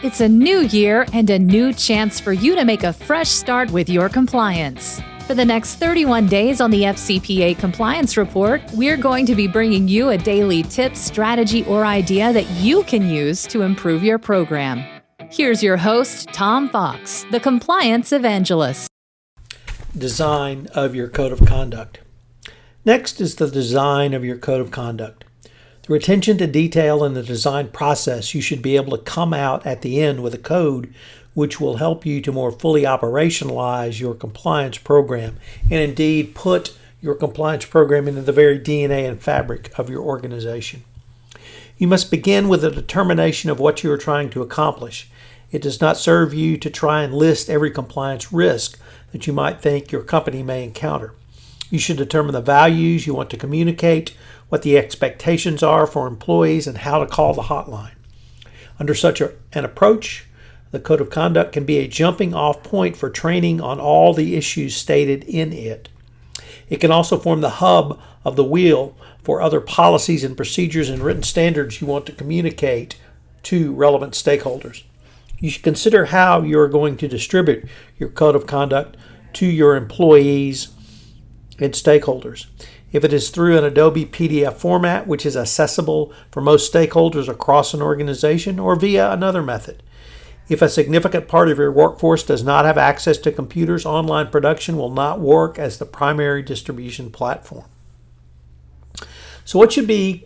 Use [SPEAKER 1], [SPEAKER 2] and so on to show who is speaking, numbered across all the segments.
[SPEAKER 1] It's a new year and a new chance for you to make a fresh start with your compliance. For the next 31 days on the FCPA Compliance Report, we're going to be bringing you a daily tip, strategy, or idea that you can use to improve your program. Here's your host, Tom Fox, the Compliance Evangelist.
[SPEAKER 2] Design of your Code of Conduct. Next is the design of your Code of Conduct. Through attention to detail in the design process, you should be able to come out at the end with a code which will help you to more fully operationalize your compliance program and indeed put your compliance program into the very DNA and fabric of your organization. You must begin with a determination of what you are trying to accomplish. It does not serve you to try and list every compliance risk that you might think your company may encounter. You should determine the values you want to communicate, what the expectations are for employees, and how to call the hotline. Under such an approach, the Code of Conduct can be a jumping off point for training on all the issues stated in it. It can also form the hub of the wheel for other policies and procedures and written standards you want to communicate to relevant stakeholders. You should consider how you are going to distribute your Code of Conduct to your employees and stakeholders. If it is through an Adobe PDF format, which is accessible for most stakeholders across an organization, or via another method. If a significant part of your workforce does not have access to computers, online production will not work as the primary distribution platform. So what should be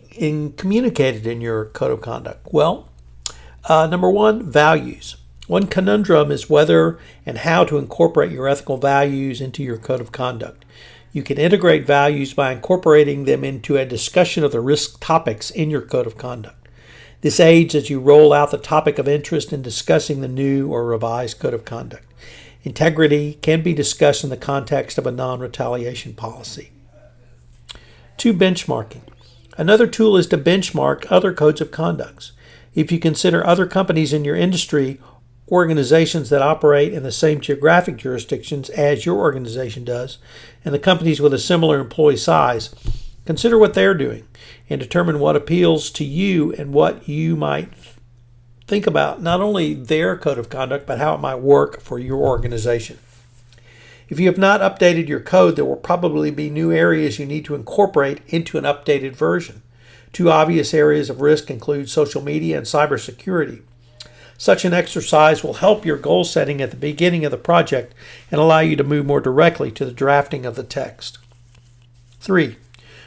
[SPEAKER 2] communicated in your Code of Conduct? Well, number one, values. One conundrum is whether and how to incorporate your ethical values into your Code of Conduct. You can integrate values by incorporating them into a discussion of the risk topics in your Code of Conduct. This aids as you roll out the topic of interest in discussing the new or revised Code of Conduct. Integrity can be discussed in the context of a non-retaliation policy. 2. Benchmarking. Another tool is to benchmark other codes of conduct. If you consider other companies in your industry, organizations that operate in the same geographic jurisdictions as your organization does, and the companies with a similar employee size, consider what they're doing and determine what appeals to you and what you might think about not only their code of conduct, but how it might work for your organization. If you have not updated your code, there will probably be new areas you need to incorporate into an updated version. 2 obvious areas of risk include social media and cybersecurity. Such an exercise will help your goal setting at the beginning of the project and allow you to move more directly to the drafting of the text. 3.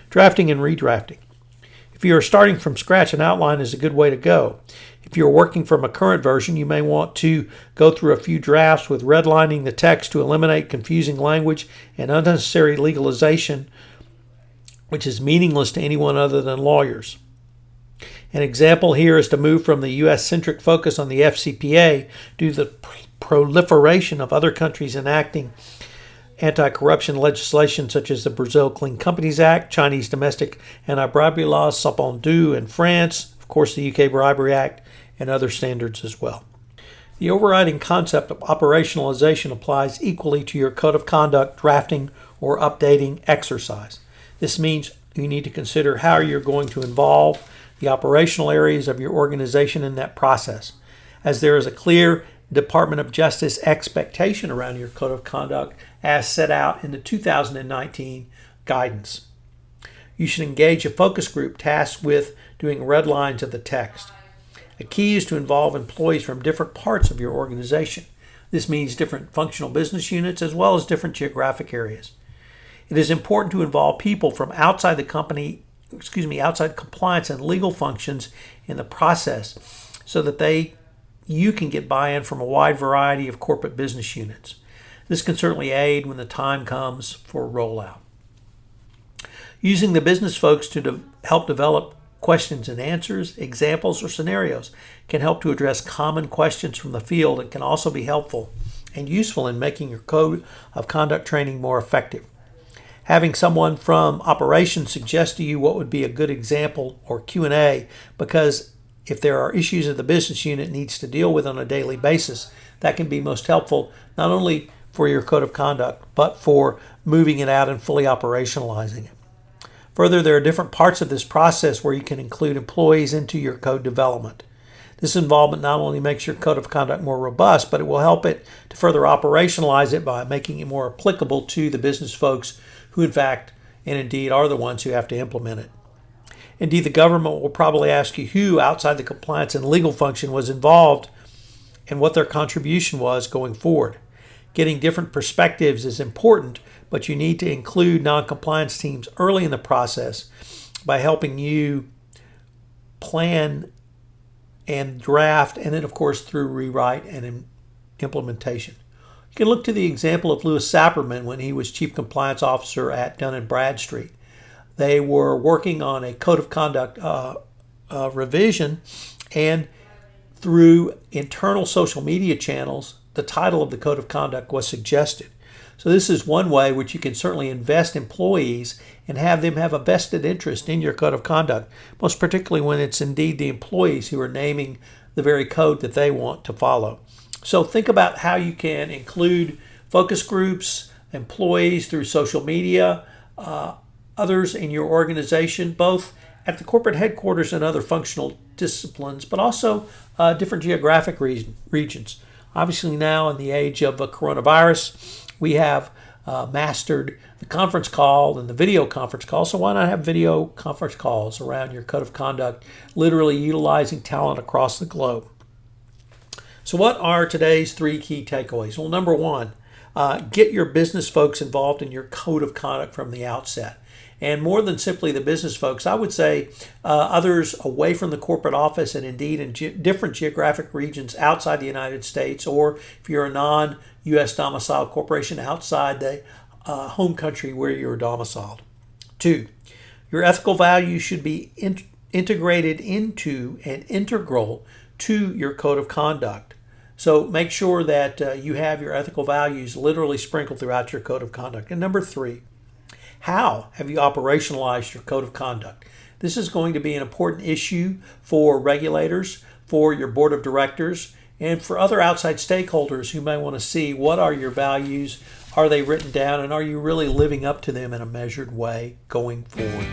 [SPEAKER 2] Drafting and redrafting. If you are starting from scratch, an outline is a good way to go. If you are working from a current version, you may want to go through a few drafts with redlining the text to eliminate confusing language and unnecessary legalization, which is meaningless to anyone other than lawyers. An example here is to move from the U.S.-centric focus on the FCPA due to the proliferation of other countries enacting anti-corruption legislation such as the Brazil Clean Companies Act, Chinese domestic anti-bribery laws, Sapon-Deux in France, of course the UK Bribery Act, and other standards as well. The overriding concept of operationalization applies equally to your Code of Conduct drafting or updating exercise. This means you need to consider how you're going to involve the operational areas of your organization in that process. As there is a clear Department of Justice expectation around your Code of Conduct as set out in the 2019 guidance. You should engage a focus group tasked with doing red lines of the text. A key is to involve employees from different parts of your organization. This means different functional business units as well as different geographic areas. It is important to involve people from outside outside compliance and legal functions in the process so that you can get buy-in from a wide variety of corporate business units. This can certainly aid when the time comes for rollout. Using the business folks to help develop questions and answers, examples, or scenarios can help to address common questions from the field and can also be helpful and useful in making your Code of Conduct training more effective. Having someone from operations suggest to you what would be a good example or Q&A, because if there are issues that the business unit needs to deal with on a daily basis, that can be most helpful not only for your Code of Conduct, but for moving it out and fully operationalizing it. Further, there are different parts of this process where you can include employees into your code development. This involvement not only makes your code of conduct more robust, but it will help it to further operationalize it by making it more applicable to the business folks who, in fact, and indeed are the ones who have to implement it. Indeed, the government will probably ask you who outside the compliance and legal function was involved and what their contribution was going forward. Getting different perspectives is important, but you need to include non-compliance teams early in the process by helping you plan and draft, and then, of course, through rewrite and implementation. You can look to the example of Louis Sapperman when he was Chief Compliance Officer at Dun & Bradstreet. They were working on a code of conduct revision, and through internal social media channels, the title of the code of conduct was suggested. So this is one way which you can certainly invest employees and have them have a vested interest in your code of conduct, most particularly when it's indeed the employees who are naming the very code that they want to follow. So think about how you can include focus groups, employees through social media, others in your organization, both at the corporate headquarters and other functional disciplines, but also different geographic regions. Obviously now in the age of coronavirus, we have mastered the conference call and the video conference call, so why not have video conference calls around your code of conduct, literally utilizing talent across the globe. So what are today's 3 key takeaways? Well, number 1, get your business folks involved in your code of conduct from the outset. And more than simply the business folks, I would say others away from the corporate office and indeed in different geographic regions outside the United States, or if you're a non-U.S. domiciled corporation outside the home country where you're domiciled. 2, your ethical values should be integrated into and integral to your code of conduct. So make sure that you have your ethical values literally sprinkled throughout your code of conduct. And number 3, how have you operationalized your code of conduct? This is going to be an important issue for regulators, for your board of directors, and for other outside stakeholders who may want to see what are your values, are they written down, and are you really living up to them in a measured way going forward?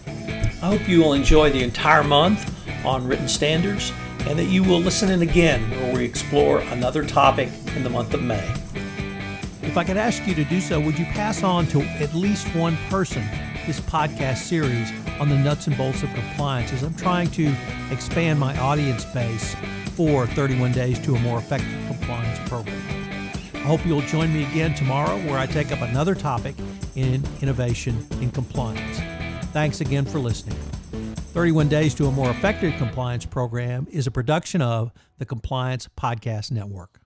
[SPEAKER 2] I hope you will enjoy the entire month on written standards and that you will listen in again where we explore another topic in the month of May. If I could ask you to do so, would you pass on to at least one person this podcast series on the nuts and bolts of compliance, as I'm trying to expand my audience base for 31 Days to a More Effective Compliance program. I hope you'll join me again tomorrow where I take up another topic in innovation in compliance. Thanks again for listening. 31 Days to a More Effective Compliance program is a production of the Compliance Podcast Network.